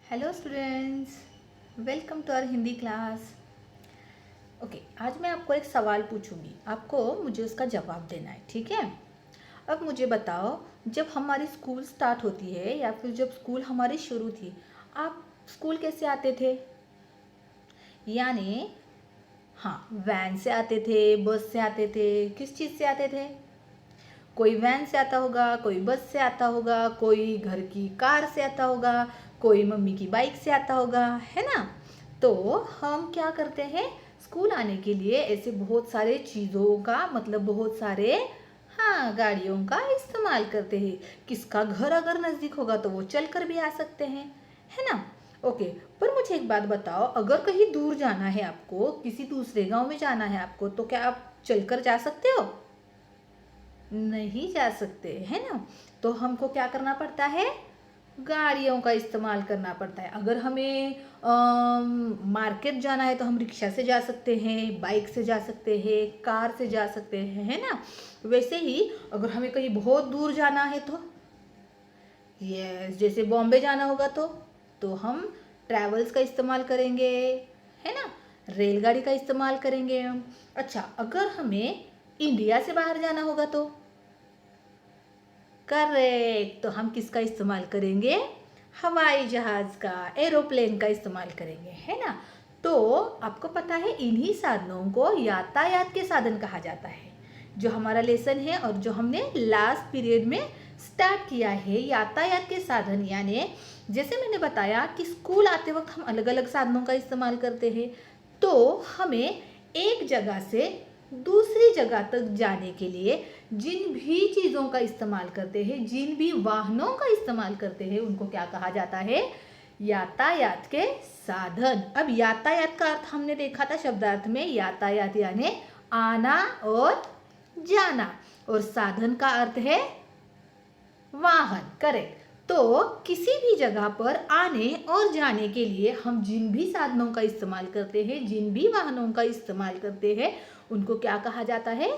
Hello students, welcome to our Hindi class. Okay, आज मैं आपको एक सवाल पूछूंगी, आपको मुझे उसका जवाब देना है, ठीक है। अब मुझे बताओ, जब हमारी स्कूल स्टार्ट होती है या फिर जब स्कूल हमारी शुरू थी, आप स्कूल कैसे आते थे? यानी हाँ, वैन से आते थे, बस से आते थे, किस चीज़ से आते थे? कोई वैन से आता होगा, कोई बस से आता होगा, कोई घर की कार से आता होगा, कोई मम्मी की बाइक से आता होगा, है ना। तो हम क्या करते हैं, स्कूल आने के लिए ऐसे बहुत सारे चीज़ों का मतलब बहुत सारे हाँ गाड़ियों का इस्तेमाल करते हैं। किसका घर अगर नज़दीक होगा तो वो चल कर भी आ सकते हैं, है ना। ओके, पर मुझे एक बात बताओ, अगर कहीं दूर जाना है आपको, किसी दूसरे गांव में जाना है आपको, तो क्या आप चलकर जा सकते हो? नहीं जा सकते, है ना। तो हमको क्या करना पड़ता है, गाड़ियों का इस्तेमाल करना पड़ता है। अगर हमें मार्केट जाना है तो हम रिक्शा से जा सकते हैं, बाइक से जा सकते हैं, कार से जा सकते हैं, है ना। वैसे ही अगर हमें कहीं बहुत दूर जाना है तो जैसे बॉम्बे जाना होगा तो हम ट्रैवल्स का इस्तेमाल करेंगे, है ना, रेलगाड़ी का इस्तेमाल करेंगे। अच्छा, अगर हमें इंडिया से बाहर जाना होगा तो करेक्ट, तो हम किसका इस्तेमाल करेंगे? हवाई जहाज का, एरोप्लेन का इस्तेमाल करेंगे, है ना। तो आपको पता है, इन्हीं साधनों को यातायात के साधन कहा जाता है। जो हमारा लेसन है और जो हमने लास्ट पीरियड में स्टार्ट किया है, यातायात के साधन, यानी जैसे मैंने बताया कि स्कूल आते वक्त हम अलग अलग साधनों का इस्तेमाल करते हैं। तो हमें एक जगह से दूसरी जगह तक जाने के लिए जिन भी चीज़ों का इस्तेमाल करते हैं, जिन भी वाहनों का इस्तेमाल करते हैं, उनको क्या कहा जाता है? यातायात के साधन। अब यातायात का अर्थ हमने देखा था शब्दार्थ में, यातायात यानी आना और जाना, और साधन का अर्थ है वाहन, करेक्ट। तो किसी भी जगह पर आने और जाने के लिए हम जिन भी साधनों का इस्तेमाल करते हैं, जिन भी वाहनों का इस्तेमाल करते हैं, उनको क्या कहा जाता है?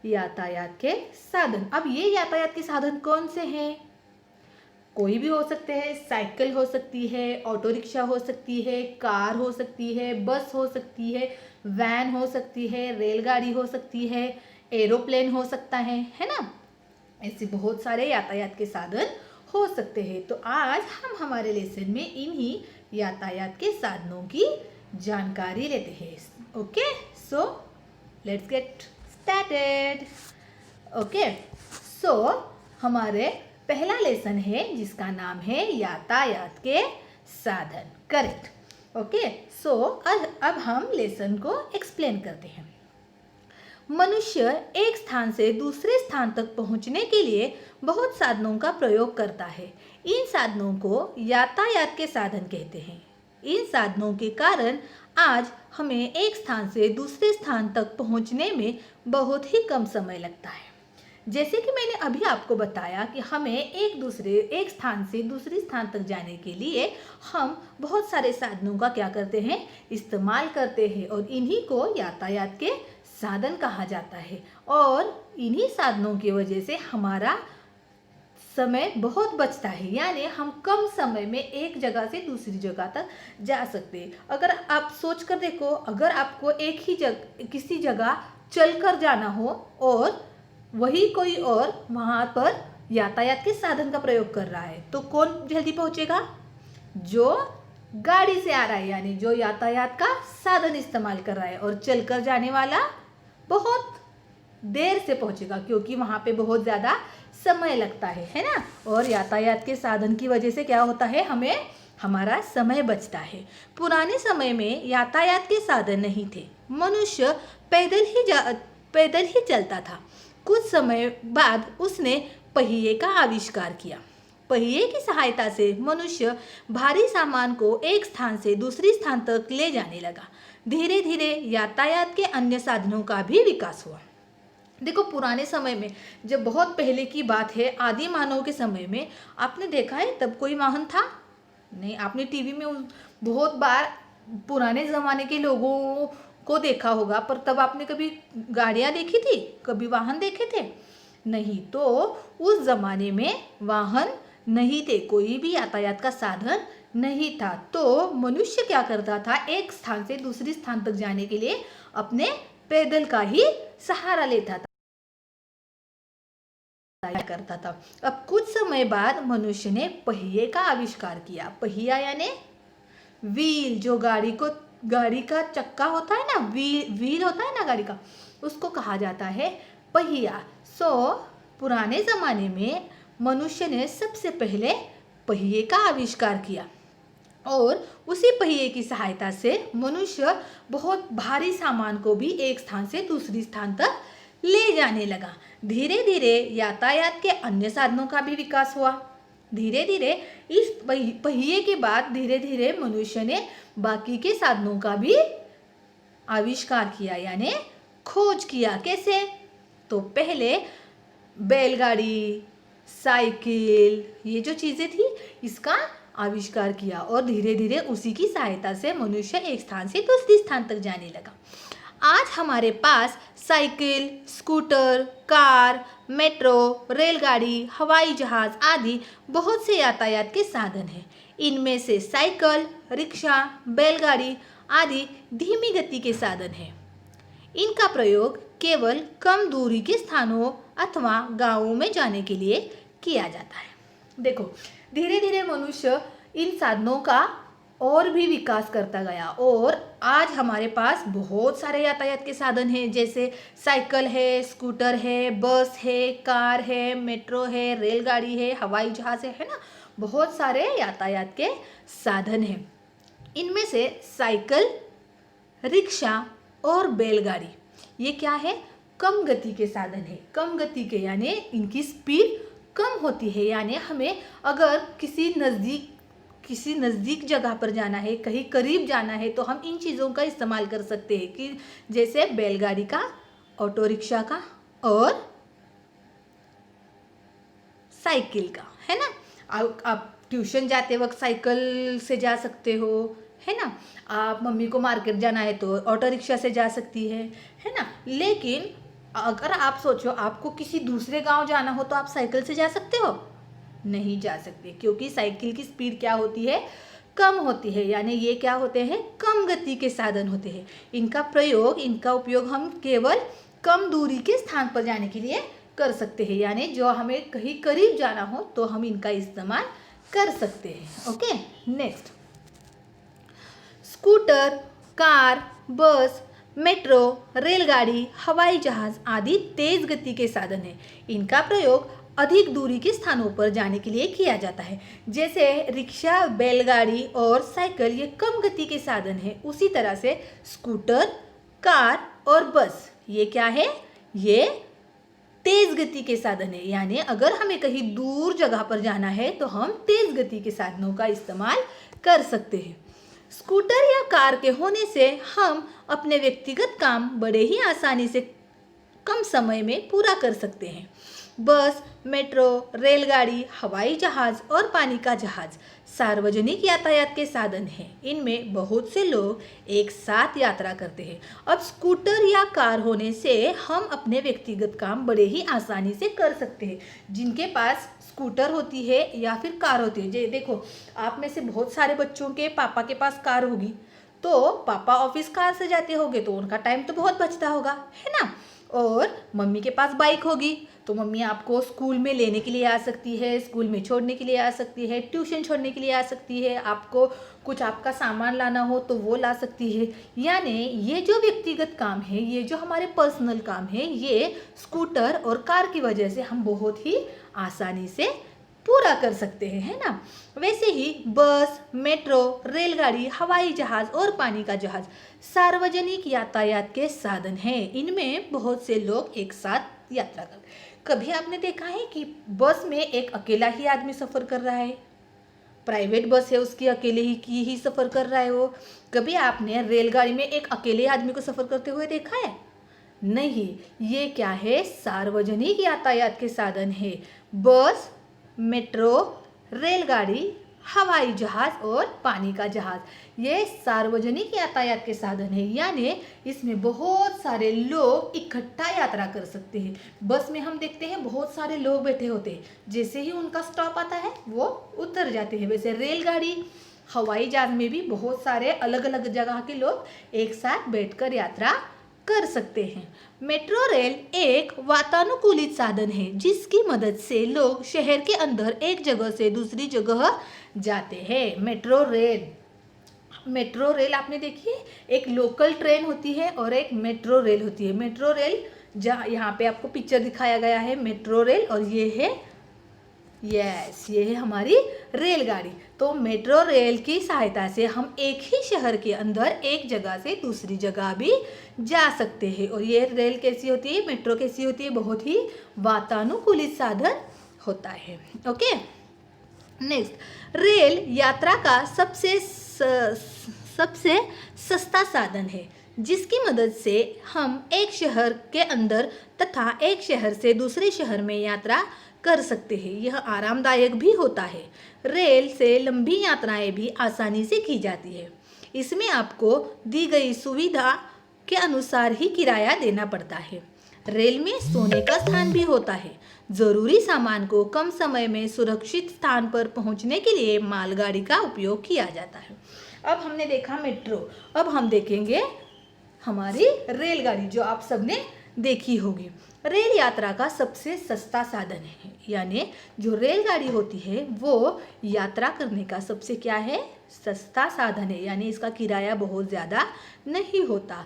यातायात के साधन। अब ये यातायात के साधन कौन से हैं? कोई भी हो सकते हैं, साइकिल हो सकती है, ऑटो रिक्शा हो सकती है, कार हो सकती है, बस हो सकती है, वैन हो सकती है, रेलगाड़ी हो सकती है, एरोप्लेन हो सकता है ना। ऐसे बहुत सारे यातायात के साधन हो सकते हैं। तो आज हम हमारे लेसन में इन्हीं यातायात के साधनों की जानकारी लेते हैं। Okay, so let's get started. Okay, so हमारे पहला लेसन है जिसका नाम है यातायात के साधन, करेक्ट। ओके, सो अब हम लेसन को एक्सप्लेन करते हैं। मनुष्य एक स्थान से दूसरे स्थान तक पहुंचने के लिए बहुत साधनों का प्रयोग करता है। इन साधनों को यातायात के साधन कहते हैं। इन साधनों के कारण आज हमें एक स्थान से दूसरे स्थान तक पहुंचने में बहुत ही कम समय लगता है। जैसे कि मैंने अभी आपको बताया कि हमें एक स्थान से दूसरे स्थान तक जाने के लिए हम बहुत सारे साधनों का क्या करते हैं? इस्तेमाल करते हैं, और इन्हीं को यातायात के साधन कहा जाता है। और इन्हीं साधनों की वजह से हमारा समय बहुत बचता है, यानी हम कम समय में एक जगह से दूसरी जगह तक जा सकते हैं। अगर आप सोच कर देखो, अगर आपको किसी जगह चलकर जाना हो और वही कोई और वहाँ पर यातायात के साधन का प्रयोग कर रहा है, तो कौन जल्दी पहुँचेगा? जो गाड़ी से आ रहा है, यानी जो यातायात का साधन इस्तेमाल कर रहा है। और चलकर जाने वाला बहुत देर से पहुंचेगा, क्योंकि वहां पे बहुत ज़्यादा समय लगता है ना। और यातायात के साधन की वजह से क्या होता है, हमें हमारा समय बचता है। पुराने समय में यातायात के साधन नहीं थे, मनुष्य पैदल ही चलता था। कुछ समय बाद उसने पहिए का आविष्कार किया। पहिए की सहायता से मनुष्य भारी सामान को एक स्थान से दूसरे स्थान तक ले जाने लगा। धीरे धीरे यातायात के अन्य साधनों का भी विकास हुआ। देखो, पुराने समय में, जब बहुत पहले की बात है, आदि मानव के समय में, आपने देखा है तब कोई वाहन था नहीं। आपने टीवी में बहुत बार पुराने ज़माने के लोगों को देखा होगा, पर तब आपने कभी गाड़ियाँ देखी थी, कभी वाहन देखे थे? नहीं। तो उस ज़माने में वाहन नहीं थे, कोई भी यातायात का साधन नहीं था, तो मनुष्य क्या करता था, एक स्थान से दूसरी स्थान तक जाने के लिए अपने पैदल का ही सहारा लेता था, करता था। अब कुछ समय बाद मनुष्य ने पहिए का आविष्कार किया। पहिया यानी व्हील, जो गाड़ी का चक्का होता है ना, व्हील होता है ना गाड़ी का, उसको कहा जाता है पहिया। पुराने जमाने में मनुष्य ने सबसे पहले पहिए का आविष्कार किया और उसी पहिए की सहायता से मनुष्य बहुत भारी सामान को भी एक स्थान से दूसरी स्थान तक ले जाने लगा। धीरे धीरे यातायात के अन्य साधनों का भी विकास हुआ। धीरे धीरे इस पहिए के बाद धीरे धीरे मनुष्य ने बाकी के साधनों का भी आविष्कार किया, यानी खोज किया। कैसे? तो पहले बैलगाड़ी, साइकिल, ये जो चीजें थी इसका आविष्कार किया और धीरे धीरे उसी की सहायता से मनुष्य एक स्थान से दूसरी स्थान तक जाने लगा। आज हमारे पास साइकिल, स्कूटर, कार, मेट्रो, रेलगाड़ी, हवाई जहाज आदि बहुत से यातायात के साधन हैं। इनमें से साइकिल, रिक्शा, बैलगाड़ी आदि धीमी गति के साधन हैं। इनका प्रयोग केवल कम दूरी के स्थानों अथवा गांवों में जाने के लिए किया जाता है। देखो, धीरे धीरे मनुष्य इन साधनों का और भी विकास करता गया और आज हमारे पास बहुत सारे यातायात के साधन हैं, जैसे साइकिल है, स्कूटर है, बस है, कार है, मेट्रो है, रेलगाड़ी है, हवाई जहाज है ना, बहुत सारे यातायात के साधन हैं। इनमें से साइकिल, रिक्शा और बैलगाड़ी ये क्या है? कम गति के साधन है। कम गति के यानी इनकी स्पीड कम होती है, यानी हमें अगर किसी नज़दीक जगह पर जाना है, कहीं करीब जाना है, तो हम इन चीज़ों का इस्तेमाल कर सकते हैं, कि जैसे बैलगाड़ी का, ऑटो रिक्शा का और साइकिल का, है ना। आप ट्यूशन जाते वक्त साइकिल से जा सकते हो, है ना। आप मम्मी को मार्केट जाना है तो ऑटो रिक्शा से जा सकती है ना। लेकिन अगर आप सोचो आपको किसी दूसरे गांव जाना हो तो आप साइकिल से जा सकते हो? नहीं जा सकते, क्योंकि साइकिल की स्पीड क्या होती है? कम होती है, यानी ये क्या होते हैं? कम गति के साधन होते हैं। इनका उपयोग हम केवल कम दूरी के स्थान पर जाने के लिए कर सकते हैं, यानी जो हमें कहीं करीब जाना हो तो हम इनका इस्तेमाल कर सकते हैं। ओके, नेक्स्ट, स्कूटर, कार, बस, मेट्रो, रेलगाड़ी, हवाई जहाज आदि तेज गति के साधन हैं। इनका प्रयोग अधिक दूरी के स्थानों पर जाने के लिए किया जाता है। जैसे रिक्शा, बैलगाड़ी और साइकिल ये कम गति के साधन हैं, उसी तरह से स्कूटर, कार और बस ये क्या है? ये तेज गति के साधन है, यानी अगर हमें कहीं दूर जगह पर जाना है तो हम तेज गति के साधनों का इस्तेमाल कर सकते हैं। स्कूटर या कार के होने से हम अपने व्यक्तिगत काम बड़े ही आसानी से कम समय में पूरा कर सकते हैं। बस, मेट्रो, रेलगाड़ी, हवाई जहाज और पानी का जहाज सार्वजनिक यातायात के साधन हैं। इनमें बहुत से लोग एक साथ यात्रा करते हैं। अब स्कूटर या कार होने से हम अपने व्यक्तिगत काम बड़े ही आसानी से कर सकते हैं। जिनके पास स्कूटर होती है या फिर कार होती है, देखो आप में से बहुत सारे बच्चों के पापा के पास कार होगी, तो पापा ऑफिस कार से जाते होंगे तो उनका टाइम तो बहुत बचता होगा, है ना। और मम्मी के पास बाइक होगी तो मम्मी आपको स्कूल में लेने के लिए आ सकती है, स्कूल में छोड़ने के लिए आ सकती है, ट्यूशन छोड़ने के लिए आ सकती है, आपको कुछ आपका सामान लाना हो तो वो ला सकती है। यानी ये जो व्यक्तिगत काम है, ये जो हमारे पर्सनल काम है, ये स्कूटर और कार की वजह से हम बहुत ही आसानी से पूरा कर सकते हैं, है ना। वैसे ही बस, मेट्रो, रेलगाड़ी, हवाई जहाज और पानी का जहाज सार्वजनिक यातायात के साधन हैं। इनमें बहुत से लोग एक साथ यात्रा कर। कभी आपने देखा है कि बस में एक अकेला ही आदमी सफ़र कर रहा है? प्राइवेट बस है, उसकी अकेले ही सफ़र कर रहा है वो। कभी आपने रेलगाड़ी में एक अकेले आदमी को सफ़र करते हुए देखा है? नहीं, ये क्या है? सार्वजनिक यातायात के साधन है। बस, मेट्रो, रेलगाड़ी, हवाई जहाज और पानी का जहाज ये सार्वजनिक यातायात के साधन है, यानी इसमें बहुत सारे लोग इकट्ठा यात्रा कर सकते हैं। बस में हम देखते हैं बहुत सारे लोग बैठे होते हैं, जैसे ही उनका स्टॉप आता है वो उतर जाते हैं। वैसे रेलगाड़ी, हवाई जहाज में भी बहुत सारे अलग अलग जगह के लोग एक साथ बैठकर यात्रा कर सकते हैं। मेट्रो रेल एक वातानुकूलित साधन है जिसकी मदद से लोग शहर के अंदर एक जगह से दूसरी जगह जाते हैं। मेट्रो रेल आपने देखी है, एक लोकल ट्रेन होती है और एक मेट्रो रेल होती है। मेट्रो रेल जहाँ यहाँ पे आपको पिक्चर दिखाया गया है मेट्रो रेल, और ये है हमारी रेलगाड़ी। तो मेट्रो रेल की सहायता से हम एक ही शहर के अंदर एक जगह से दूसरी जगह भी जा सकते हैं। और ये रेल कैसी होती है, मेट्रो कैसी होती है, बहुत ही वातानुकूलित साधन होता है। ओके, नेक्स्ट, रेल यात्रा का सबसे सस्ता साधन है जिसकी मदद से हम एक शहर के अंदर तथा एक शहर से दूसरे शहर में यात्रा कर सकते हैं। यह आरामदायक भी होता है। रेल से लंबी यात्राएं भी आसानी से की जाती है। इसमें आपको दी गई सुविधा के अनुसार ही किराया देना पड़ता है। रेल में सोने का स्थान भी होता है। जरूरी सामान को कम समय में सुरक्षित स्थान पर पहुंचने के लिए मालगाड़ी का उपयोग किया जाता है। अब हमने देखा मेट्रो, अब हम देखेंगे हमारी रेलगाड़ी जो आप सबने देखी होगी। रेल यात्रा का सबसे सस्ता साधन है, यानी जो रेलगाड़ी होती है वो यात्रा करने का सबसे क्या है, सस्ता साधन है, यानी इसका किराया बहुत ज़्यादा नहीं होता,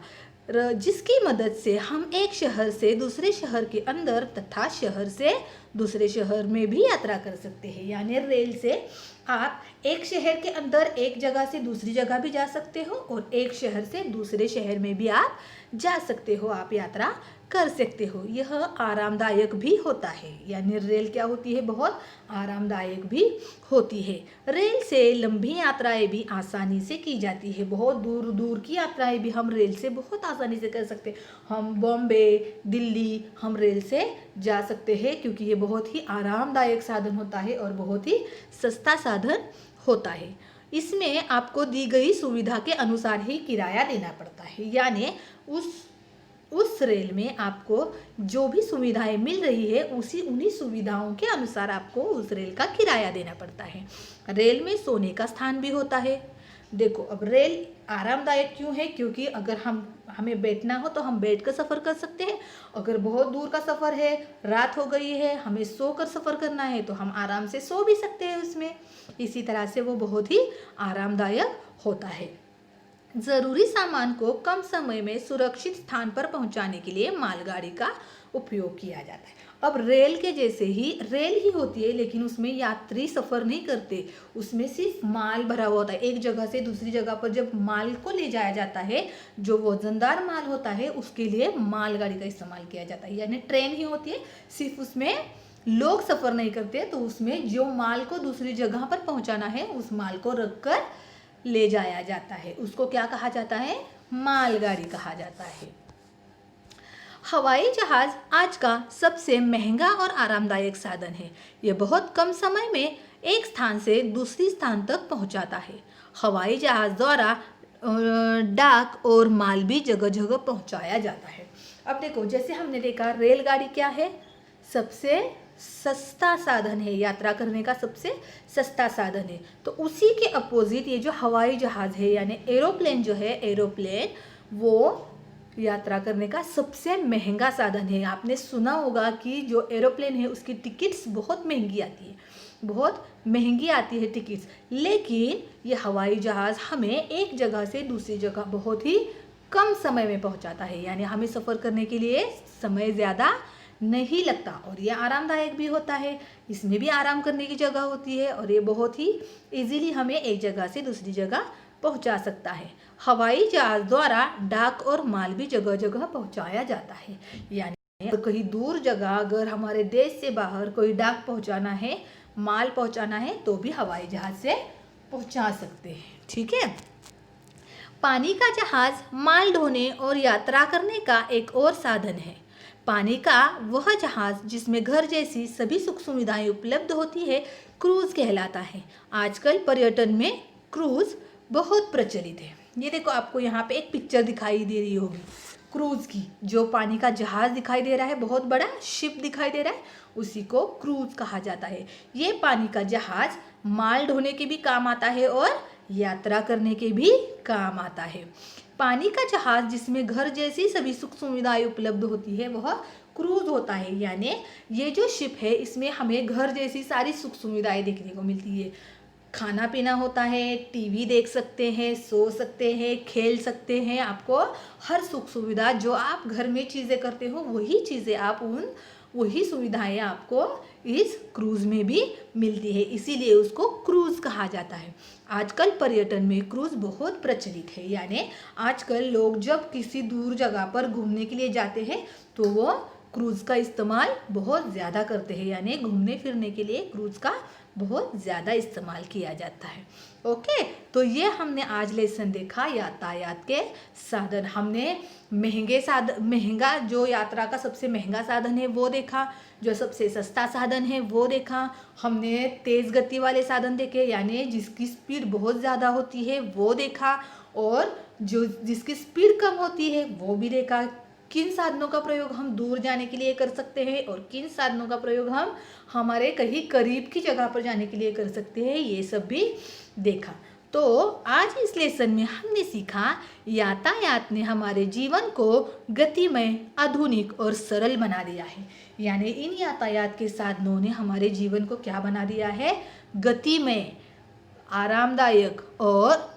जिसकी मदद से हम एक शहर से दूसरे शहर के अंदर तथा शहर से दूसरे शहर में भी यात्रा कर सकते हैं। यानी रेल से आप एक शहर के अंदर एक जगह से दूसरी जगह भी जा सकते हो और एक शहर से दूसरे शहर में भी आप जा सकते हो, आप यात्रा कर सकते हो। यह आरामदायक भी होता है, यानी रेल क्या होती है, बहुत आरामदायक भी होती है। रेल से लंबी यात्राएं भी आसानी से की जाती है। बहुत दूर दूर की यात्राएं भी हम रेल से बहुत आसानी से कर सकते हैं। हम बॉम्बे, दिल्ली हम रेल से जा सकते हैं क्योंकि ये बहुत ही आरामदायक साधन होता है और बहुत ही सस्ता साधन होता है। इसमें आपको दी गई सुविधा के अनुसार ही किराया देना पड़ता है, यानी उस रेल में आपको जो भी सुविधाएं मिल रही है उन्हीं सुविधाओं के अनुसार आपको उस रेल का किराया देना पड़ता है। रेल में सोने का स्थान भी होता है। देखो, अब रेल आरामदायक क्यों है, क्योंकि अगर हमें बैठना हो तो हम बैठ कर सफ़र कर सकते हैं। अगर बहुत दूर का सफ़र है, रात हो गई है, हमें सो कर सफ़र करना है तो हम आराम से सो भी सकते हैं उसमें। इसी तरह से वो बहुत ही आरामदायक होता है। ज़रूरी सामान को कम समय में सुरक्षित स्थान पर पहुंचाने के लिए मालगाड़ी का उपयोग किया जाता है। अब रेल के जैसे ही रेल ही होती है, लेकिन उसमें यात्री सफ़र नहीं करते, उसमें सिर्फ माल भरा हुआ होता है। एक जगह से दूसरी जगह पर जब माल को ले जाया जाता है, जो वजनदार माल होता है, उसके लिए मालगाड़ी का इस्तेमाल किया जाता है। यानी ट्रेन ही होती है, सिर्फ उसमें लोग सफ़र नहीं करते, तो उसमें जो माल को दूसरी जगह पर पहुँचाना है उस माल को रख कर ले जाया जाता है। उसको क्या कहा जाता है, मालगाड़ी कहा जाता है। हवाई जहाज आज का सबसे महंगा और आरामदायक साधन है। यह बहुत कम समय में एक स्थान से दूसरी स्थान तक पहुंचाता है। हवाई जहाज द्वारा डाक और माल भी जगह जगह पहुंचाया जाता है। अब देखो, जैसे हमने देखा रेलगाड़ी क्या है, सबसे सस्ता साधन है, यात्रा करने का सबसे सस्ता साधन है। तो उसी के अपोजिट ये जो हवाई जहाज है, यानी एरोप्लेन जो है, एरोप्लेन वो यात्रा करने का सबसे महंगा साधन है। आपने सुना होगा कि जो एरोप्लेन है उसकी टिकट्स बहुत महंगी आती है, बहुत महंगी आती है टिकट्स, लेकिन ये हवाई जहाज़ हमें एक जगह से दूसरी जगह बहुत ही कम समय में पहुंचाता है। यानी हमें सफ़र करने के लिए समय ज़्यादा नहीं लगता और ये आरामदायक भी होता है। इसमें भी आराम करने की जगह होती है और ये बहुत ही इजीली हमें एक जगह से दूसरी जगह पहुंचा सकता है। हवाई जहाज द्वारा डाक और माल भी जगह जगह पहुंचाया जाता है। यानी कहीं दूर जगह अगर हमारे देश से बाहर कोई डाक पहुंचाना है, माल पहुंचाना है, तो भी हवाई जहाज से पहुंचा सकते हैं। ठीक है। पानी का जहाज माल ढोने और यात्रा करने का एक और साधन है। पानी का वह जहाज जिसमें घर जैसी सभी सुख सुविधाएं उपलब्ध होती है क्रूज कहलाता है। आजकल पर्यटन में क्रूज बहुत प्रचलित है। ये देखो, आपको यहाँ पे एक पिक्चर दिखाई दे रही होगी क्रूज की, जो पानी का जहाज दिखाई दे रहा है, बहुत बड़ा शिप दिखाई दे रहा है, उसी को क्रूज कहा जाता है। ये पानी का जहाज माल ढोने के भी काम आता है और यात्रा करने के भी काम आता है। पानी का जहाज जिसमें घर जैसी सभी सुख सुविधाएं उपलब्ध होती है वह क्रूज होता है। यानी ये जो शिप है इसमें हमें घर जैसी सारी सुख सुविधाएं देखने को मिलती है। खाना पीना होता है, टीवी देख सकते हैं, सो सकते हैं, खेल सकते हैं। आपको हर सुख सुविधा जो आप घर में चीज़ें करते हो वही सुविधाएं आपको इस क्रूज में भी मिलती है, इसीलिए उसको क्रूज कहा जाता है। आजकल पर्यटन में क्रूज बहुत प्रचलित है। यानी आजकल लोग जब किसी दूर जगह पर घूमने के लिए जाते हैं तो वो क्रूज का इस्तेमाल बहुत ज़्यादा करते हैं। यानी घूमने फिरने के लिए क्रूज का बहुत ज़्यादा इस्तेमाल किया जाता है। ओके, तो ये हमने आज लेसन देखा यातायात के साधन। हमने महंगा जो यात्रा का सबसे महंगा साधन है वो देखा, जो सबसे सस्ता साधन है वो देखा। हमने तेज़ गति वाले साधन देखे, यानी जिसकी स्पीड बहुत ज़्यादा होती है वो देखा, और जो जिसकी स्पीड कम होती है वो भी देखा। किन साधनों का प्रयोग हम दूर जाने के लिए कर सकते हैं और किन साधनों का प्रयोग हम हमारे कहीं करीब की जगह पर जाने के लिए कर सकते हैं, ये सब भी देखा। तो आज इस लेसन में हमने सीखा यातायात ने हमारे जीवन को गतिमय, आधुनिक और सरल बना दिया है। यानी इन यातायात के साधनों ने हमारे जीवन को क्या बना दिया है? गतिमय, आरामदायक और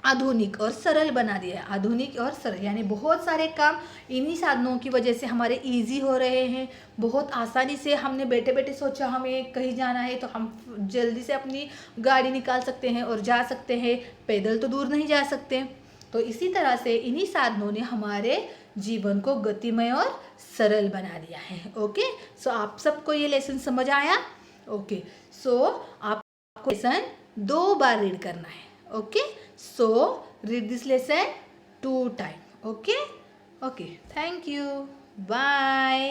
आधुनिक और सरल बना दिया है। आधुनिक और सरल यानी बहुत सारे काम इन्हीं साधनों की वजह से हमारे इजी हो रहे हैं। बहुत आसानी से हमने बैठे बैठे सोचा हमें कहीं जाना है तो हम जल्दी से अपनी गाड़ी निकाल सकते हैं और जा सकते हैं। पैदल तो दूर नहीं जा सकते। तो इसी तरह से इन्हीं साधनों ने हमारे जीवन को गतिमय और सरल बना दिया है। ओके, सो आप सबको ये लेसन समझ आया? ओके, सो आपको लेसन 2 बार रीड करना है। Okay, so read this lesson 2 times. Okay, thank you, bye.